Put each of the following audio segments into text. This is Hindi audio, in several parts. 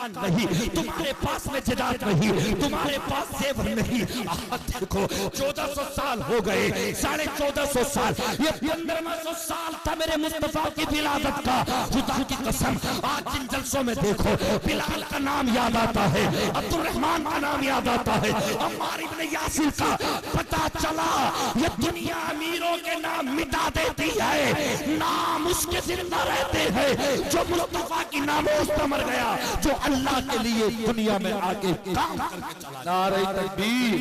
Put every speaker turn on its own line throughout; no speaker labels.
नहीं, तुम्हारे पास में जिदात नहीं, तुम्हारे पास जेवर नहीं। देखो 1400 साल हो गए, 1450 साल, ये 1500 साल था मेरे मुस्तफा की विलादत का। खुदा की कसम आज जिन जलसों में देखो बिलाल का नाम याद आता है, अब्दुल रहमान का नाम याद आता है, अम्मार इब्न यासिर का। पता चला ये दुनिया अमीरों के नाम मिटा देती है, नाम उसके जिंदा रहते हैं जो मुस्तफा की नामों पर मर गया, जो अल्लाह के लिए दुनिया में आके काम करके चला।
नारे तकबीर,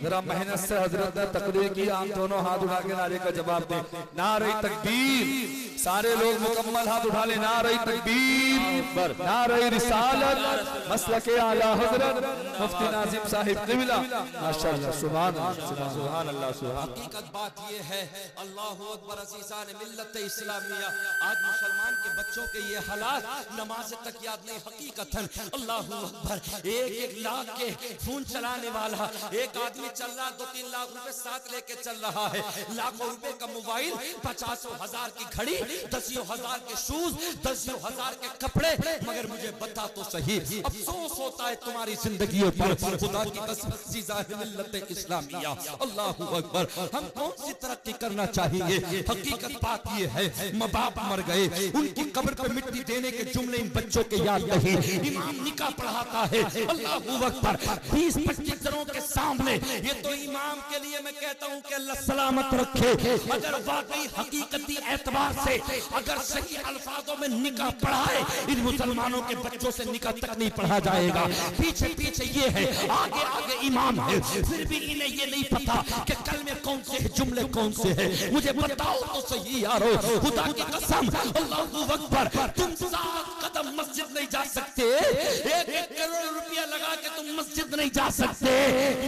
जरा मेहनत से हजरत ने तकरीर की, आप दोनों हाथ उठा के नारे का जवाब दें। नारे तकबीर, सारे लोग मुकम्मल हाथ उठा ले। नारे तकबीर, नारे रिसालत, मसलके आला हजरत मुफ्ती नाजिम साहिब क़िबला, माशाअल्लाह, सुभान अल्लाह, सुभान अल्लाह, सुभान।
हकीकत बात ये है, अल्लाहु अकबर, अज़ीज़ान मिल्लत इस्लामिया, आज मुसलमान के बच्चों के ये हालात, नमाज तक याद नहीं। हकीकतन अल्लाहु अकबर, एक लाख के फोन चलाने वाला एक आदमी चल रहा, 2-3 लाख रुपए साथ लेके चल रहा है, लाखों रुपए का मोबाइल, 50,000 की घड़ी, 10,000 के शूज, 10,000 के कपड़े। मगर मुझे बता तो सही, अफसोस होता है तुम्हारी जिंदगी पर, खुदा की कसम, अज़ीज़ान मिल्लत इस्लामिया, अल्लाहु अकबर, हम कौन सी तरक्की करना चाहिए। हकीकत बात ये है, माँ बाप मर गए, उनकी कब्र पे मिट्टी देने के जुमले इन बच्चों के याद नहीं। इमाम निकाह पढ़ाता है, अल्लाहु अकबर, 20-25 जनों के सामने। ये तो इमाम के लिए मैं कहता हूँ कि अल्लाह सलामत रखे। अगर वाकई हकीकती एतबार से अगर सही अल्फाजों में निकाह पढ़ाए, इन मुसलमानों के बच्चों से निकाह तक नहीं पढ़ा जाएगा। पीछे पीछे ये है, आगे आगे इमाम है, फिर भी इन्हें ये नहीं पता कि कल में कौन से जुमले कौन से है। मुझे बताओ तो सही यारो, खुदा की कसम, अल्लाहु अकबर, तुम 7 कदम मस्जिद नहीं जा सकते, 1-1 करोड़ रुपया लगा के तुम मस्जिद नहीं जा सकते।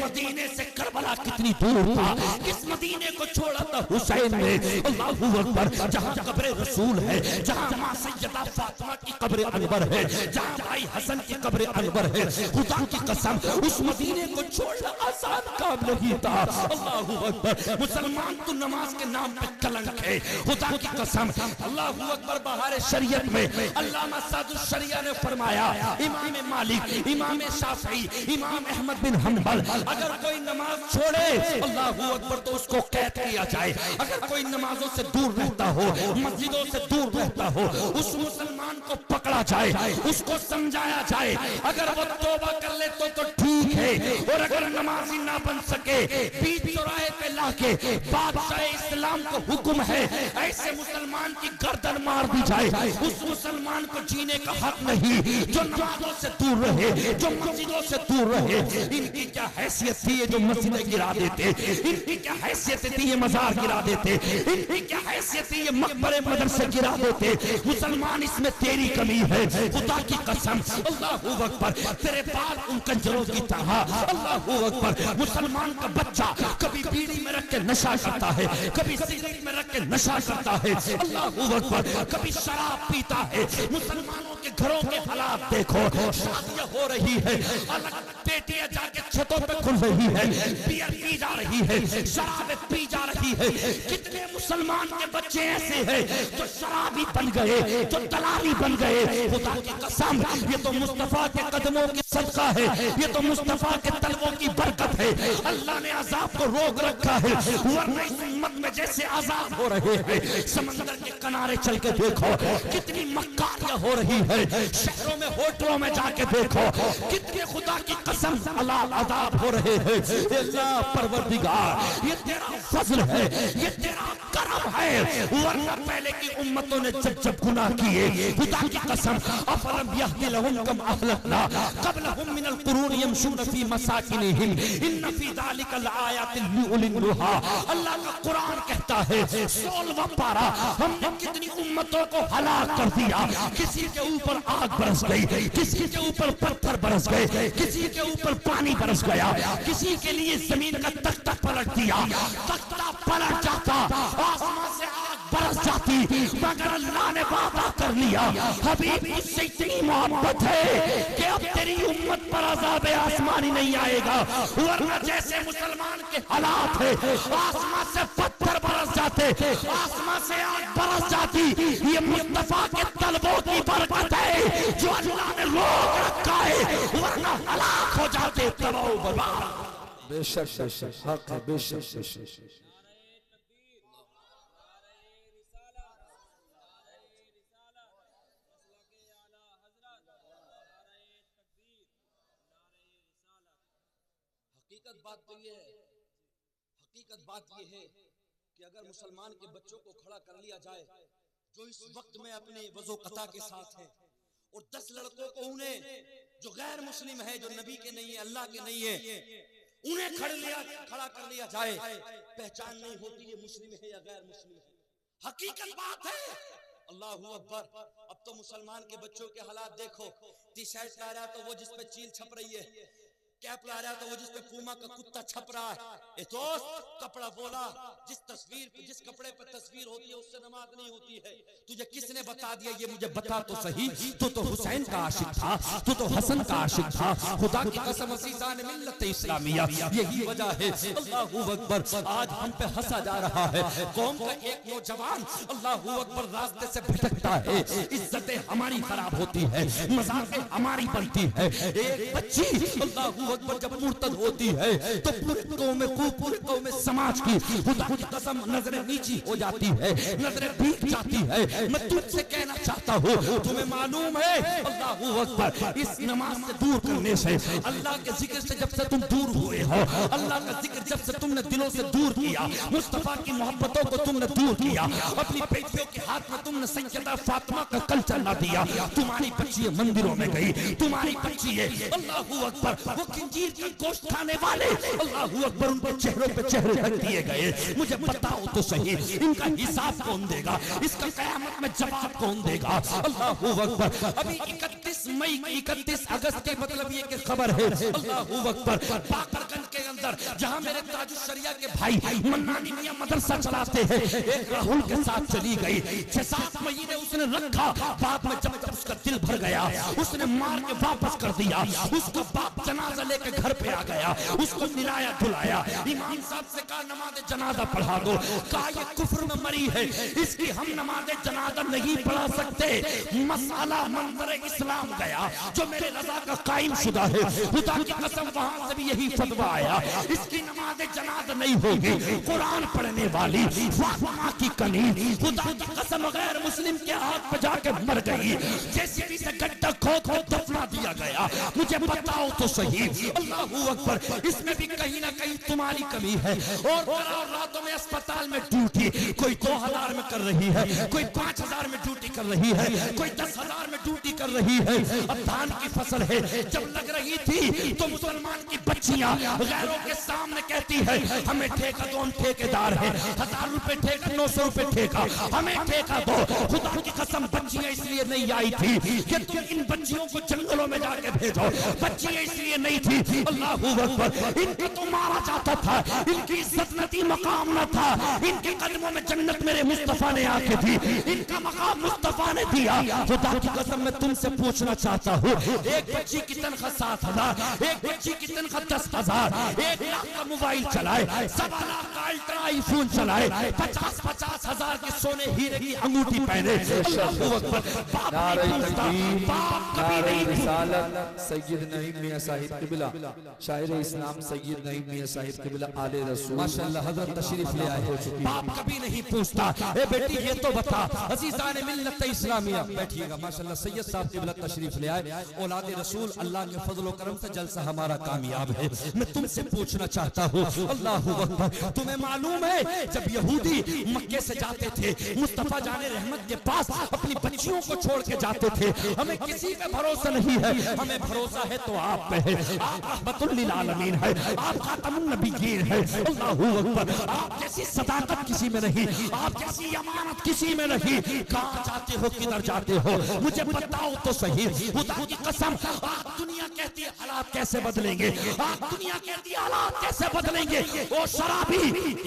मदीने से करबला कितनी दूर था, किस मदीने को छोड़ा था हुसैन ने, अल्लाहु अकबर, जहां कब्र रसूल है, जहां मां सैयदा फातिमा की कब्र अनवर है, जहां भाई हसन की कब्र अनवर है। खुदा की कसम, उस मदीने को छोड़ना आसान काम नहीं था। अल्लाहु अकबर, मुसलमान तो नमाज के नाम पे कलंक है। खुदा की कसम, अल्लाहु अकबर, बहार शरीयत में अल्लामा सादुल शरिया ने फरमाया, इमाम मालिक, इमाम शाफई, इमाम अहमद बिन हम्बल, अगर कोई नमाज छोड़े, अल्लाहु अकबर, तो उसको कैद किया जाए। अगर कोई नमाजों से दूर रहता हो, मस्जिदों से दूर रहता हो, उस मुसलमान को पकड़ा जाए, उसको समझाया जाए। अगर वो तौबा कर ले तो ठीक है, और अगर नमाजी ना बन सके, बीच चौराहे पे लाके बादशाह इस्लाम को हुक्म है ऐसे मुसलमान की गर्दन मार दी जाए। उस मुसलमान को जीने का हक नहीं जो नमाजों से दूर रहे, जो मस्जिदों से दूर रहे। इनकी क्या हैसियत थी ये जो मस्जिदें गिरा देते, इनकी क्या हैसियत थी ये मजार गिरा देते, इनकी क्या हैसियत थी ये मकबरे मदरसे गिरा देते। मुसलमान, इसमें तेरी कमी है। खुदा की कसम, अल्लाहु अकबर, तेरे बाल उन कंजरों की तरह। अल्लाहु अकबर, मुसलमान का बच्चा कभी बीड़ी में रख के नशा करता है, कभी सिगरेट में रख के नशा करता है। अल्लाहु अकबर, कभी शराब पीता है। मुसलमानों के घरों के हालात देखो, शादियां हो रही है, अलग बेटियां जाके छतों पे खुल रही है, बियर पी जा रही है, शराब पी जा रही है। कितने मुसलमान के बच्चे ऐसे हैं जो शराबी बन गए, जो दलाली बन गए। खुदा की कसम, ये तो मुस्तफा के कदमों की सदका है, ये तो मुस्तफा के तलवों की बरकत है। अल्लाह ने अजाब को रोक रखा है, वरना इस उम्मत में जैसे अजाब हो रहे हैं, समंदर के किनारे चल के देखो कितनी मक्कारियां हो रही है, शहरों में होटलों में जाके देखो कितने खुदा की कसम हलाल अजाब हो रहे हैं। अल्लाह परवरदिगार, ये तेरा फजल है, ये तेरा करम है, वरना पहले की उम्मतों ने जब गुनाह किए, खुदा की कसम, अफलम यहदी लहुम कम अहलकना क़ब्लहुम मिनल क़ुरून यमशून फी मसाकिनिहिम इन्न फी ज़ालिका लआयातिन लिउलिन नुहा। अल्लाह का कुरान कहता है, 16वां पारा, हमने कितनी उम्मतों को हलाक कर दिया। किसी के ऊपर आग बरस गई, किसी के ऊपर पत्थर बरस गए, किसी के ऊपर पानी बरस गया, किसी के लिए जमीन का तख्ता पलट दिया, तख्ता पलट जाता, आसमान से आग बरस जाती, मगर अल्लाह ने वादा कर लिया, हबीब मुझसे इतनी मोहब्बत है कि अब तेरी उम्मत पर अज़ाब आसमानी नहीं आएगा। वरना जैसे मुसलमान के हालात है, आसमान से पत्थर बरस
जाते, आसमां से आग बरस जाती। ये मुस्तफा के तलबों की बरकत है जो अल्लाह ने रोक रखा है, वरना हलाक हो जाते, तबाह बर्बाद।
बेशक बेशक हक है, बेशक बेशक।
हकीकत बात तो ये है, हकीकत बात ये है कि अगर मुसलमान के बच्चों को खड़ा कर लिया जाए जो इस वक्त में अपने वज़ो कता के साथ है, और 10 लड़कों को उन्हें जो गैर मुस्लिम है, जो नबी के नहीं है, अल्लाह के नहीं है, उन्हें खड़ा कर लिया जाए, पहचान नहीं होती ये मुस्लिम है या गैर मुस्लिम है। हकीकत बात है। अल्लाहू अकबर। अब तो मुसलमान के बच्चों के हालात देखो, टी शर्ट ला रहा है तो वो जिस पे चील छप रही है, कैप ला रहा है तो वो जिस पे पूमा का कुत्ता छप रहा है। ए दोस्त, कपड़ा बोला, जिस कपड़े पे तस्वीर होती है उससे नमाज नहीं होती है। तुझे किसने बता दिया? ये मुझे बता तो सही। तू तो हुसैन का आशिक था, तू तो हसन का आशिक था। खुदा की कसम अज़ीज़ान मिल्लत इस्लामिया, यही वजह है अल्लाहू अकबर आज हम पे हंसा जा रहा है। कौम का एक नौजवान अल्लाहू अकबर रास्ते से भटकता है, इज्जतें हमारी खराब होती है, मजाकें हमारी बनती है। एक बच्ची अल्लाहू अकबर जब मुर्तद होती है तो पूरे कौम में समाज की खुदा की कसम नजरें नीची हो जाती है, नजरें भीग जाती है। मैं तुझसे कहना चाहता हूँ, तुम्हें मालूम है अल्लाहू अकबर इस नमाज से दूर करने से, अल्लाह के जिक्र से जब से तुम दूर हुए हो, अल्लाह का जिक्र जब से तुमने दिलों से दूर किया, मुस्तफा की मोहब्बतों को तुमने दूर किया, अपनी बेटियों के हाथ में तुमने सैयदा फातिमा का कल्चर ला दिया, तुम्हारी बच्ची मंदिरों में गई, तुम्हारी बच्ची है अल्लाहू अकबर वो खंजीर का गोश्त खाने वाले, अल्लाहू अकबर उनके चेहरों पे चेहरे रख दिए गए। मुझे बताओ तो सही, इनका हिसाब कौन देगा? इसका क़यामत में जवाब कौन देगा? अल्लाहू अकबर। अभी 31 अगस्त के मतलब ये कि खबर है अल्लाहू अकबर बाकरगंज के अंदर जहां मेरे ताजुश्शरिया के भाई मन्नानी मियां मदरसा चलाते हैं, एक राहुल के साथ चली गई। 6-7 महीने उसने रखा, बाद में जब उसका दिल भर गया उसने मार के वापस कर दिया। उसका बाप जनाजा लेके घर पे आ गया, उसको निलाया धुलाया, इमाम साहब से कहा नमाज जनाजा पढ़ा दो, कहा ये कुफ्र में मरी है, इसकी हम नमाज जनाजा नहीं पढ़ा सकते। मसाला मंजर इस्लाम गया जो मेरे रजा का कायम शुदा है, खुदा की कसम वहां से भी यही फतवा आया, इसकी नमाज जनाजा नहीं होगी। कुरान पढ़ने वाली फातिमा की कनी खुदा की कसम गैर मुस्लिम के हाथ पे जाके मर गई, जेसीबी से गड्ढा खोद कर दफना दिया गया। मुझे बताओ तो सही अल्लाहू अकबर, इसमें भी कहीं ना कहीं तुम्हारी कमी है। और रातों में अस्पताल में ड्यूटी कोई 2000 में कर रही है, कोई 5000 में ड्यूटी कर रही है, कोई 10,000 में ड्यूटी कर रही है। अब धान की फसल है, जब लग रही थी तो मुसलमान की बच्चियां गैरों के सामने कहती है हमें ठेका दो, हम ठेकेदार है, 1000 रुपए ठेका, 900 रुपए ठेका, हमें ठेका दो। खुदा की कसम बच्चियां इसलिए नहीं आई थी कि तुम इन बच्चियों को जंगलों में जाके भेजो, बच्चियां इसलिए नहीं थी अल्लाहू अकबर इनको तो मारा जाता था, इनकी इज्जत न थी, मकाम न था, इनके कदमों में जन्नत मेरे मुस्तफा ने आके थी, इनका मकाम मुस्तफा ने दिया। खुदा की कसम मैं तुमसे पूछना चाहता हूँ, एक बच्ची की तनख्वाह 7,000, एक बच्ची की तनख्वाह 10,000, 1 लाख का मोबाइल चलाए, 1.25 लाख का अल्ट्रा आईफोन चलाए, 50-50 हजार के सोने हीरे की अंगूठी पहने, अल्लाहू अकबर बाप नहीं पूछता, बाप कभी नहीं पूछता।
सैयद नईम मियां साहिब किबला, शायर इस्लाम सैयद नईम मियां साहिब किबला आले रसूल
माशाअल्लाह हजरत तशरीफ ले आए।
बाप कभी नहीं पूछता ए बेटी ये तो बता,
अज़ीज़ान मिल्लत इस्लामिया बैठिएगा। माशाअल्लाह सैयद साहब किबला तशरीफ ले आए, औलाद रसूल, अल्लाह के फजल व करम से जलसा हमारा कामयाब है। मैं तुमसे पूछना चाहता हूँ अल्लाहू अकबर, तुम्हें मालूम है जब यहूदी मक्के से जाते थे मुस्तफा जाने रहमत के पास अपनी बच्चियों को छोड़ के जाते थे, हमें किसी पे भरोसा नहीं है, हमें भरोसा है तो आप पे है, आप रहमतुल लिल आलमीन है, आप खातमुन नबिय्यीन है। अल्लाहू अकबर, आप जैसी सदाकत किसी में नहीं, आप जैसी अमानत किसी में नहीं। कहाँ जाते हो, किधर जाते हो, मुझे बताओ तो सही। खुदा की कसम आप दुनिया कहती है हालात कैसे बदलेंगे, आप दुनिया कहती है हालात कैसे बदलेंगे। वो शराबी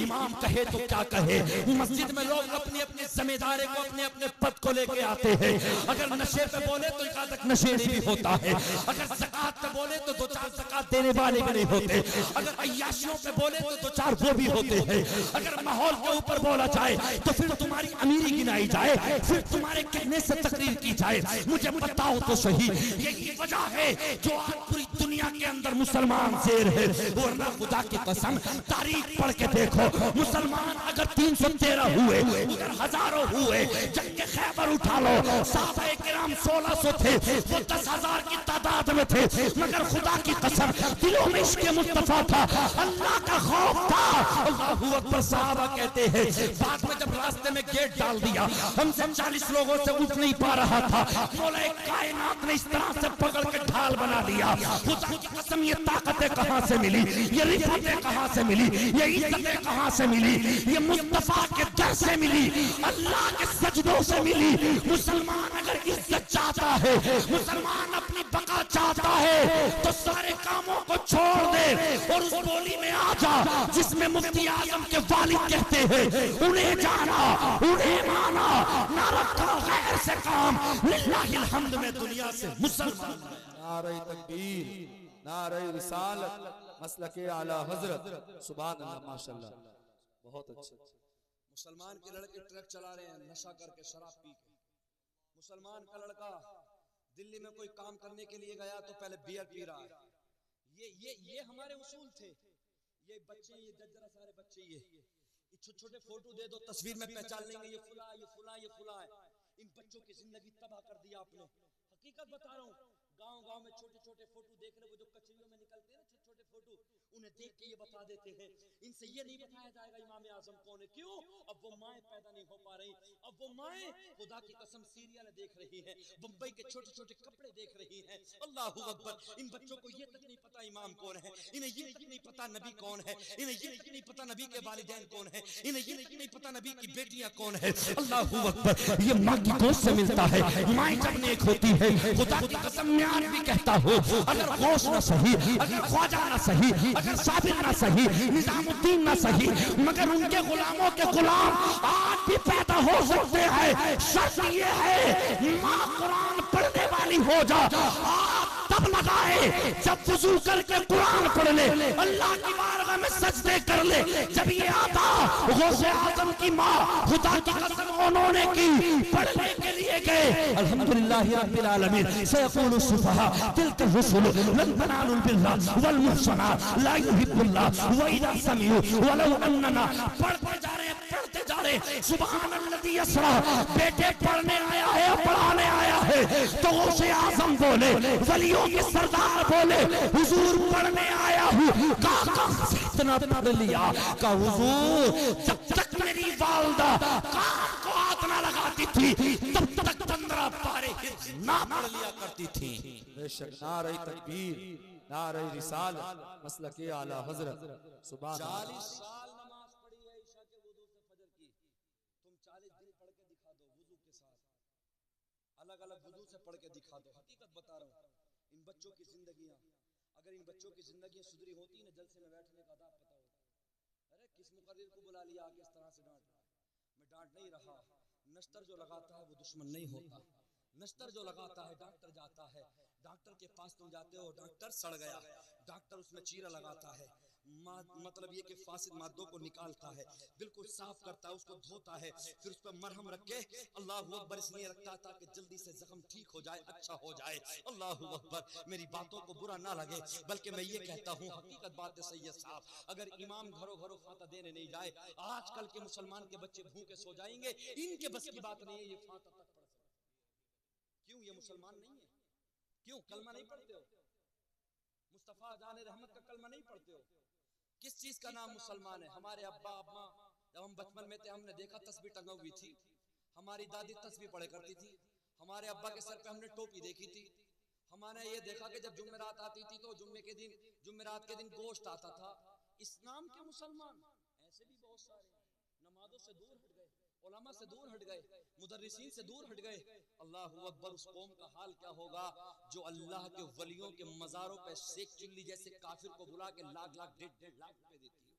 इमाम कहे तो क्या कहे, मस्जिद में लोग अपनी अपनी जिम्मेदारी को, अपने अपने पद को लेके आते हैं। अगर नशे पे बोले तो कहा तक नशे भी होता है, अगर ज़कात पे बोले तो दो चार ज़कात देने वाले भी नहीं होते, अगर अय्याशियों पे बोले तो दो चार वो भी होते हैं, अगर माहौल के ऊपर बोला जाए तो फिर तुम्हारी अमीरी गिनाई जाए, फिर तुम्हारे कहने से तकरीर की जाए। मुझे बताओ तो सही, यही वजह है जो आज पूरी दुनिया के अंदर मुसलमान शेर है। वरना खुदा की कसम तारीख पढ़ के देखो, मुसलमान अगर 313 हुए, अगर हजारों हुए, जंग खैबर उठा लो, साहबे किराम 1600 थे, वो 10,000 की तादाद में थे, मगर खुदा की कसम दिलों में इश्क़ मुस्तफा था, अल्लाह का खौफ था। अल्लाहू अकबर। साहबा कहते हैं बाद में जब रास्ते में गेट डाल दिया, हमसे 40 लोगों से उठ नहीं पा रहा था, मौला कायनात ने इस तरह से पकड़ के ढाल बना दिया। खुदा की कसम ये ताकतें कहां से मिली, ये रिफतें कहां से मिली, ये इज्जतें कहां से मिली, ये मुस्तफा के दर से मिली, अल्लाह के सजदों से मिली। मुसलमान अगर इज्जत चाहता है, मुसलमान अपनी बका चाहता है, तो सारे कामों को छोड़ दे और उस बोली में आ जा जिसमें मुफ्ती आजम के वालिद कहते हैं, उन्हें जाना, उन्हें माना, ना रखा गैर से काम, लिल्लाहिल हम्द में दुनिया से मुसलमान।
नारे तकबीर, नारे रिसालत, मसलके आला हजरत, सुभान अल्लाह, माशाअल्लाह, बहुत अच्छे।
मुसलमान के लड़के ट्रक चला रहे हैं नशा करके, शराब पी के। मुसलमान का लड़का दिल्ली में कोई काम करने के लिए गया तो पहले बियर पी रहा है। ये हमारे उसूल थे। ये बच्चे, ये जरा सारे बच्चे, ये छोटे छोटे फोटो दे दो, तस्वीर में पहचान लेंगे ये फुला, ये फुला, ये फुला है। इन बच्चों की जिंदगी तबाह कर दिया आपने। हकीकत बता रहा हूँ, गांव गांव में छोटे छोटे फोटो देख रहे, वो जो कचरियों में निकलते हैं ना छोटे छोटे फोटो, उन्हें देख के ये बता देते हैं। इनसे ये नहीं बताया जाएगा इमाम आजम कौन है। क्यों? अब वो माएँ पैदा नहीं हो पा रही, अब वो माएँ खुदा की कसम सीरियल देख रही हैं, मुंबई के छोटे छोटे कपड़े देख रही हैं। अल्लाहू अकबर। इन बच्चों को ये तक नहीं पता इमाम कौन है, इन्हें ये तक नहीं पता नबी कौन है, इन्हें ये तक नहीं पता नबी के वालिदैन कौन है, इन्हें ये तक नहीं पता नबी की बेटियां कौन है। अल्लाहू अकबर। ये माँ की गोश्त से मिलता है, माँ जब नेक होती है, खुदा की कसम मैं भी कहता हूँ, अगर गौस ना सही, अगर ख्वाजा ना सही, अगर साबिर ना सही, निजामुद्दीन ना सही, मगर उनके गुलामों के गुलाम आज भी पैदा हो सकते हैं। शर्त ये है माँ कुरान पढ़ने वाली हो जा। तब लगाए जब वुजू करके कुरान पढ़ ले, अल्लाह की बारगाह में सजदे कर ले। जब ये आता गौसे आजम की माँ खुदा की कसम उन्होंने की, पढ़ने के लिए गए। अल्हम्दुलिल्लाह रब्बिल आलमीन। सयक़ूलु सुफ़हा तिल्का रुसुल लन तनालुल बिर्रा वल मुहसनात ला युहिब्बुल्लाह व इज़ा समिउ वलौ अन्ना। पढ़ते जा रहे, पढ़ते जा रहे। सुभान अल्लज़ी यसरा। बेटे पढ़ने आया है, पढ़ाने आया है, तो गौसे आजम बोले, वलियों के सरदार बोले, हुजूर पढ़ने आया हूँ। इतना पढ़ लिया का हुजूर जब तक मेरी वालदा कान को हाथ ना लगाती थी तब तक 15 पारे ना पढ़ लिया करती थी।
बेशक। नारे तकबीर, नारे रिसालत, मसलके आला हजरत, सुभान अल्लाह।
40 साल नमाज पढ़ी है ईशा के वुजू से फजर की। तुम 40 दिन पढ़ के दिखा दो वुजू के साथ, अलग अलग वुजू से पढ़ के दिखा दो। हकीकत बता रहा हूँ, इन बच्चों की जिंदगियां, अगर इन बच्चों की जिंदगी सुधरी होती ना, जलसे में बैठने का अदाब पता होता। अरे किस मुकर्रिर को बुला लिया आगे इस तरह से डांट रहा है। मैं डांट नहीं रहा। नश्तर जो लगाता है वो दुश्मन नहीं होता। नश्तर जो लगाता है, डॉक्टर जाता है, डॉक्टर के पास तुम जाते हो, डॉक्टर सड़ गया, डॉक्टर उसमें चीरा लगाता है, मतलब ये कि फासिद मादों को निकालता है, बिल्कुल साफ करता है, उसको धोता है, फिर उस पर मरहम रख के अल्लाहू अकबर इसलिए रखता है ताकि जल्दी से जख्म ठीक हो जाए, अच्छा हो जाए। अल्लाहू अकबर। मेरी बातों को बुरा ना लगे, बल्कि मैं ये कहता हूँ हकीकत बात है सैयद साहब, अगर इमाम घरों घरों फाता देने नहीं जाए, आजकल के मुसलमान के बच्चे भूखे सो जाएंगे। इनके बस की बात नहीं है ये फाता तक पढ़ सकते। क्यों? ये मुसलमान नहीं है। क्यों? कलमा नहीं पढ़ते हो? मुस्तफा जाने रहमत का कलमा नहीं पढ़ते हो? किस चीज का नाम मुसलमान है? हमारे अब्बा अम्मा जब हम बचपन में थे हमने देखा तस्बीह टंगा हुई थी, हमारी दादी तस्बीह पढ़े करती थी, हमारे अब्बा के सर पे हमने टोपी देखी थी, हमने ये देखा कि जब जुम्मेरात आती थी तो जुम्मेरात के दिन गोश्त आता था। इस नाम के मुसलमान ऐसे भी बहुत सारे नमाजों से दूर हट गए, उलमा से दूर हट गए, मुदर्रिसीन से दूर हट गए। अल्लाहू अकबर। उस कौम का हाल क्या होगा जो अल्लाह के वलियों के मज़ारों पे शेख चुल्ली जैसे काफिर को बुला के लाख लाख 1.5 लाख रुपए देती है।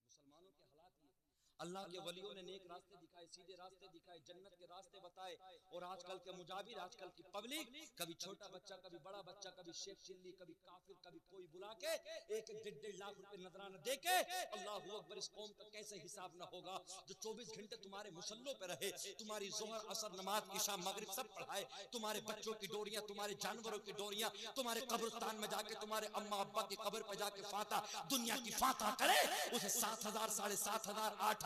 मुसलमानों के हालात ये। अल्लाह के वलियों ने नेक रास्ते दिखाए, सीधे रास्ते दिखाए, जन्नत के रास्ते बताए। और आजकल के मुजाबिर, आजकल की पब्लिक, कभी छोटा बच्चा, कभी बड़ा बच्चा, कभी शेख चिल्ली, कभी काफिर, कभी कोई बुला के 1-1 लाख रुपए नजराना दे के, अल्लाहू अकबर, इस कौम का कैसे हिसाब ना होगा जो 24 घंटे तुम्हारे मुसल्लों पे रहे, तुम्हारी जोहर असर नमाज की शाम मगरिब सब पढ़ाए, तुम्हारे बच्चों की डोरियां, तुम्हारे जानवरों की डोरियां, तुम्हारे कब्रिस्तान में जाके तुम्हारे अम्मा अब्बा की कब्र पे जाके फाता, दुनिया की फाता करे, उसे 7,000, 7,500, 8,000,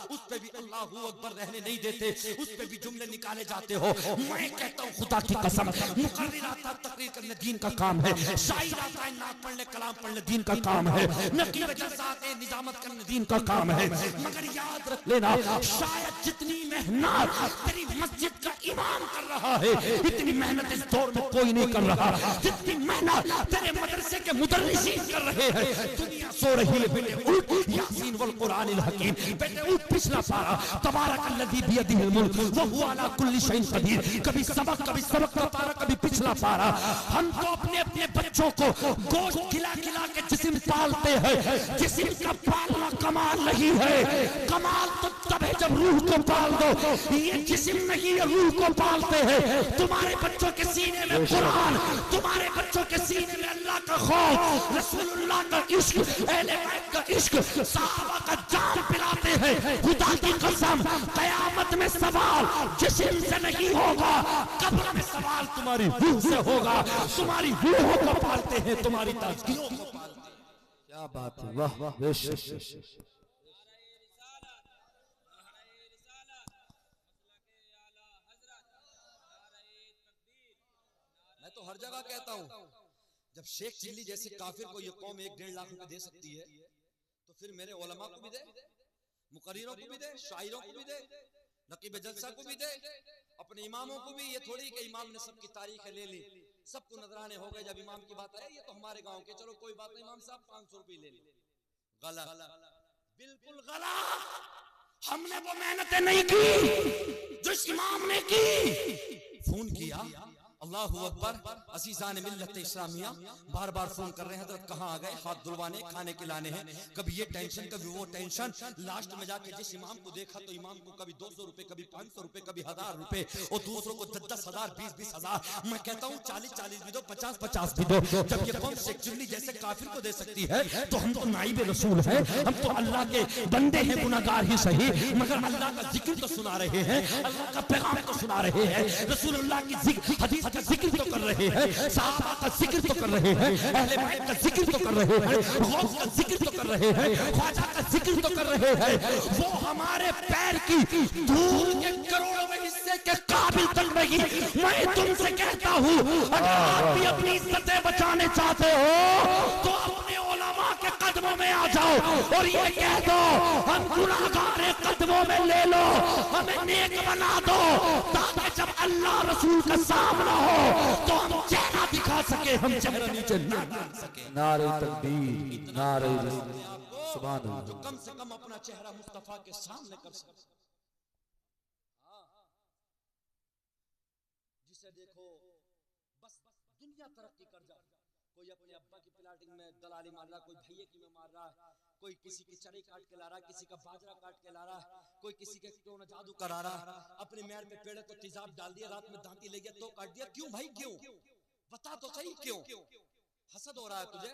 उस पे भी अल्लाहू अकबर रहने नहीं देते, उस पे भी जुमले निकाले जाते हो। मैं कहता हूँ खुदा की कसम, मुकर्रिर आता तकरीर करने दीन का काम है, शायर आता है नात पढ़ने कलाम पढ़ने दीन का काम है, नकीब जलसा आते हैं निजामत करने दीन का काम है। मगर याद रख लेना, शायद जितनी मेहनत तेरी मस्जिद का इमाम कर रहा है, इतनी मेहनत इस दौर में कोई नहीं कर रहा। जितनी मेहनत तेरे मदरसे के मुदर्रिसीन कर रहे हैं, दुनिया सो रही है, बेटे उठ, यासीन वल कुरानिल हकीम, बेटे उठ, पिछला पारा, तबारकल्लज़ी बियदिहिल मुल्क व हुवा अला कुल्ली शैइन कदीर, कभी सबक का पारा, कभी पिछला पारा। हम तो अपने अपने बच्चों को गोश्त खिला खिला के जिस्म पालते हैं, जिस्म का पालना कमाल नहीं है, कमाल तो तब है जब रूह को पाल दो। ये जिस्म नहीं है, रूह को पालते हैं। तुम्हारे बच्चों के सीने में कुरान, तुम्हारे बच्चों के सीने में अल्लाह का खौफ, रसूलुल्लाह का इश्क, अहले बैत का इश्क, सहाबा का जान पिलाते हैं। खुदा की कसम, कयामत में सवाल जिस्म से नहीं होगा, कब्र में सवाल तुम्हारी रूह से होगा। तुम्हारी रूहों को पालते हैं, तुम्हारी ताज़कियों को पालते हैं।
क्या बात है, वाह वाह,
मैं तो हर जगह कहता हूँ, जब शेख चिल्ली जैसे काफिर को ये कौम 1-1.5 लाख रुपए दे सकती है, तो फिर मेरे उलमा को भी दे, मुकर्रिरों को भी दे, शायरों को भी दे, नकीब जलसा को भी दे, अपने इमामों को भी। ये थोड़ी कि इमाम ने सबकी तारीखें ले ली, सबको नजराने हो गए, जब इमाम की बात आए ये तो हमारे गांव के, चलो कोई बात नहीं इमाम साहब 500 रुपए ले ली। गलत, बिल्कुल गलत। हमने वो मेहनतें नहीं की जो इमाम ने की। फोन किया, अल्लाहू अकबर, अजीज़ान मिल्लत इस्लामिया बार बार फोन कर रहे हैं, हज़रत कहाँ आ गए, हाथ धुलवाने, खाने खिलाने हैं, कभी ये टेंशन कभी वो टेंशन। लास्ट में जाके जिस इमाम को देखा तो इमाम को कभी 200 रुपए, कभी 500 रुपए, कभी 1000 रुपए, और दूसरों को 10,000, 20,000। मैं कहता हूँ 40-40 भी दो, 50-50 भी दो। जब ये कौम शेख चिल्ली जैसे काफिर को दे सकती है, तो हम तो नाइब रसूल हैं, हम तो अल्लाह के बंदे हैं, गुनाहगार ही सही, मगर अल्लाह का जिक्र तो सुना रहे हैं, अल्लाह का पैगाम तो सुना रहे हैं, रसूलुल्लाह की हदीस का जिक्र तो कर रहे हैं, सहाबा का जिक्र तो कर रहे हैं, अहले बैत का जिक्र तो कर रहे हैं, गौस का जिक्र तो कर रहे हैं, ख्वाजा का जिक्र तो कर रहे हैं। वो हमारे पैर की धूल के करोड़ों हिस्से के काबिल तक नहीं। मैं तुमसे कहता हूँ, अगर आप भी अपनी इज्जतें बचाने चाहते हो तो अपने उलमा के कदमों में आ जाओ और ये कह दो, हम गुनाहगार हैं, कदमों में ले लो, हमें नेक बना दो, ताकि जब अल्लाह रसूल का सामना हो तो हम चेहरा दिखा सके, हम चेहरा नीचे ना डाल सके।
नारे तकबीर, नारे सुभान अल्लाह।
जो कम से कम अपना चेहरा मुस्तफा के सामने कर सके। जिसे देखो बस दुनिया तरक्की कर जाए, कोई अपने अब्बा की प्लाटिंग में दलाली मार रहा, कोई भैये की में मार रहा है, कोई किसी की चरी काट के ला रहा है, किसी का बाजरा काट के ला रहा है, कोई किसी के क्यों न जादू करा रहा है, अपने मेयर पे पेड़ तो तेजाब डाल दिया, रात में दांती ले गया तो काट दिया। क्यों भाई, क्यों बता तो सही, क्यों? हसद हो रहा है तुझे,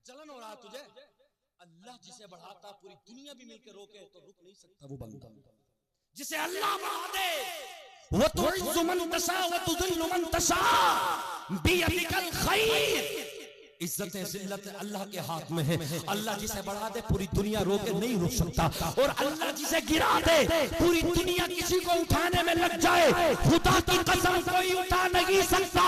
जलन हो रहा है तुझे। अल्लाह जिसे बढ़ाता पूरी दुनिया भी मिलकर रोके तो रुक नहीं सकता वो बंदा। जिसे अल्लाह बढ़ा दे वो तो इज्जु मन तशा व तुज़िल्लु मन तशा बियदिकल खैर। इज्जतें जिल्लतें अल्लाह के हाथ में है। अल्लाह जिसे बढ़ा दे पूरी दुनिया रोके नहीं रुक सकता, और अल्लाह जिसे गिरा दे पूरी दुनिया किसी को उठाने में लग जाए, खुदा की कसम कोई उठा नहीं सकता।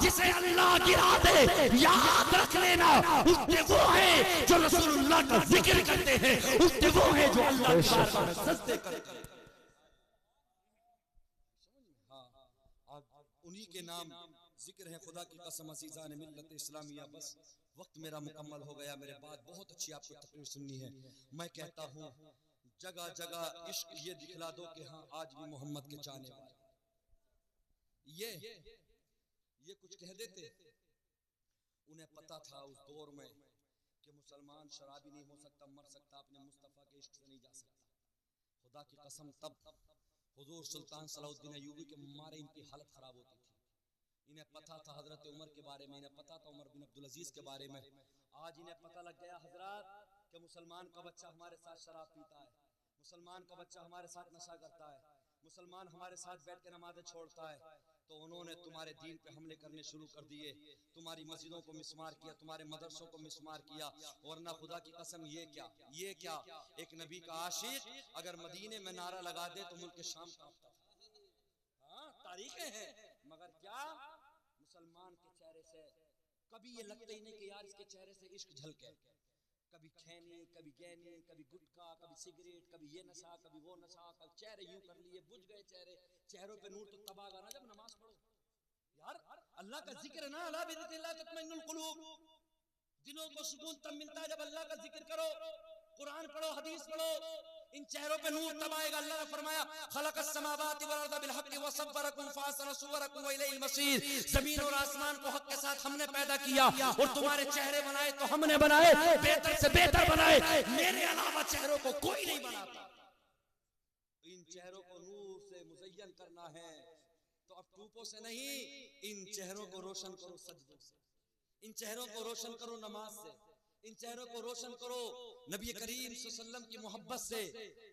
जिसे अल्लाह गिरा दे याद रख लेना, उसके वो है जो रसूलुल्लाह का जिक्र करते हैं, उसके वो है जो अल्लाह के बारे में सजदे करते हैं। उन्हीं के नाम जिक्र है, खुदा की कसम अज़ीज़ान मिल्लत इस्लामिया। बस वक्त मेरा मुकम्मल हो गया, मेरे बाद बहुत अच्छी आपको तकरीर सुननी है। मैं कहता हूँ जगह जगह इश्क ये दिखला दो कि हाँ आज भी मोहम्मद के चाहने वाले। ये कुछ कह देते, उन्हें पता था उस दौर में कि मुसलमान शराबी नहीं हो सकता, मर सकता, अपने मुस्तफ़ा के इश्क से नहीं जा सकता। खुदा की कसम तब हुजूर सुल्तान सलाहुद्दीन अय्यूबी के मारे इनकी हालत खराब होती थी। इन्हें पता था हजरत उमर के बारे में, इन्हें पता था उमर बिन अब्दुल अजीज के बारे में। आज इन्हें पता लग गया हजरत कि मुसलमान का बच्चा हमारे साथ शराब पीता है, मुसलमान का बच्चा हमारे साथ नशा करता है, मुसलमान हमारे साथ बैठ के नमाज़ें छोड़ता है। तो उन्होंने तुम्हारे दीन पे हमले करने शुरू कर दिए, तुम्हारी मस्जिदों को मिसमार किया, तुम्हारे मदरसों को मिसमार किया। वरना खुदा की कसम ये क्या एक नबी का आशिक अगर मदीने में नारा लगा दे तो मुल्क शाम कांपता था। हाँ, तारीखें हैं, मगर क्या मुसलमान के चेहरे से कभी ये लगता ही नहीं कि यार इसके चेहरे से इश्क झलके। कभी खैनी, कभी गैनी, कभी गुटखा, कभी सिगरेट, कभी ये नशा, कभी वो नशा, कभी चेहरे यूं कर लिए, बुझ गए चेहरे। चेहरों पे नूर तो तब आगा ना जब नमाज पढ़ो। यार अल्लाह का जिक्र ना, अला बिज़िक्रिल्लाह तत्मइन्नुल कुलूब, दिलों को सुकून तब मिलता है जब अल्लाह का जिक्र करो, कुरान पढ़ो, हदीस पढ़ो। इन चेहरों पे नूर तब आएगा। अल्लाह ने फरमाया खलक़स समावाति वल अर्ज़ बिल हक़्क़ि व सव्वरकुम फ़अहसन सुवरकुम व इलैहिल मसीर। जमीन और आसमान को हक के साथ हमने पैदा किया और तुम्हारे चेहरे बनाए तो हमने बनाए, बेहतर से बेहतर बनाए, मेरे अलावा चेहरों को कोई नहीं बनाता। इन चेहरों को नूर से मुज़य्यन करना है तो अब टूपों से नहीं, इन चेहरों को रोशन करो सजदों से, इन चेहरों को रोशन करो नमाज से, इन चेहरों को रोशन करो नबी करीम सल्लल्लाहु अलैहि वसल्लम की मोहब्बत से।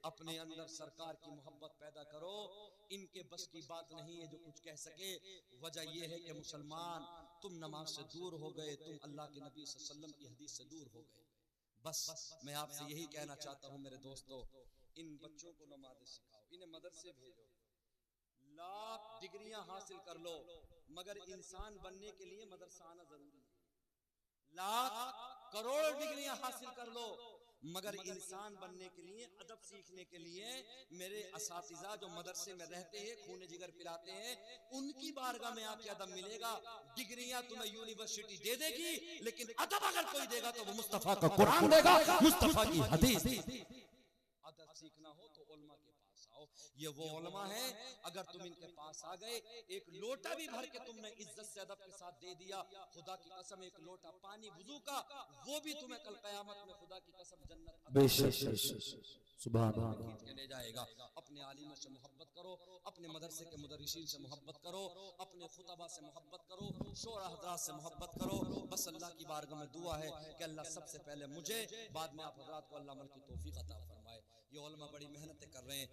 अपने अंदर सरकार की मोहब्बत पैदा करो। इनके बस की बात नहीं है जो कुछ कह सके। वजह यह है कि मुसलमान तुम नमाज से दूर हो गए, तुम अल्लाह के नबी सल्लल्लाहु अलैहि वसल्लम की हदीस से दूर हो गए। बस मैं आपसे यही कहना चाहता हूँ मेरे दोस्तों, इन बच्चों को नमाज़ें सिखाओ, इन्हें मदरसे भेजो। लाख डिग्रियां हासिल कर लो मगर इंसान बनने के लिए मदरसा आना जरूरी है। लाख करोड़ डिग्रियां हासिल कर लो मगर इंसान बनने के लिए, अदब सीखने के लिए मेरे असातिज़ा जो मदरसे में रहते हैं, खून जिगर पिलाते हैं, उनकी बारगाह में आके अदब मिलेगा। डिग्रियां तुम्हें यूनिवर्सिटी दे देगी लेकिन अदब अगर कोई देगा तो वो मुस्तफा का कुरान देगा, मुस्तफा की हदीस। अदब सीखना हो तो उलमा के पास आओ। ये वो उलमा है, अगर तुम इनके पास आ गए, एक लोटा भी भर के तुमने इज्जत से अदब के साथ दे दिया, खुदा की कसम एक लोटा पानी वुजू का, वो भी तुम्हें कल कयामत में खुदा की कसम जन्नत सुभान अल्लाह खींच के ले जाएगा। अपने आलिमों से मोहब्बत करो, अपने मदरसे के मुदर्रिसीन से मोहब्बत करो, अपने खुतबा से मोहब्बत करो, शोरा हज़रात से मोहब्बत करो। बस अल्लाह की बारगाह में दुआ है कि अल्लाह सबसे पहले मुझे, बाद में आप हज़रात को अल्लाह अमल की तौफीक अता फरमाए। ये उलमा बड़ी मेहनतें कर रहे हैं।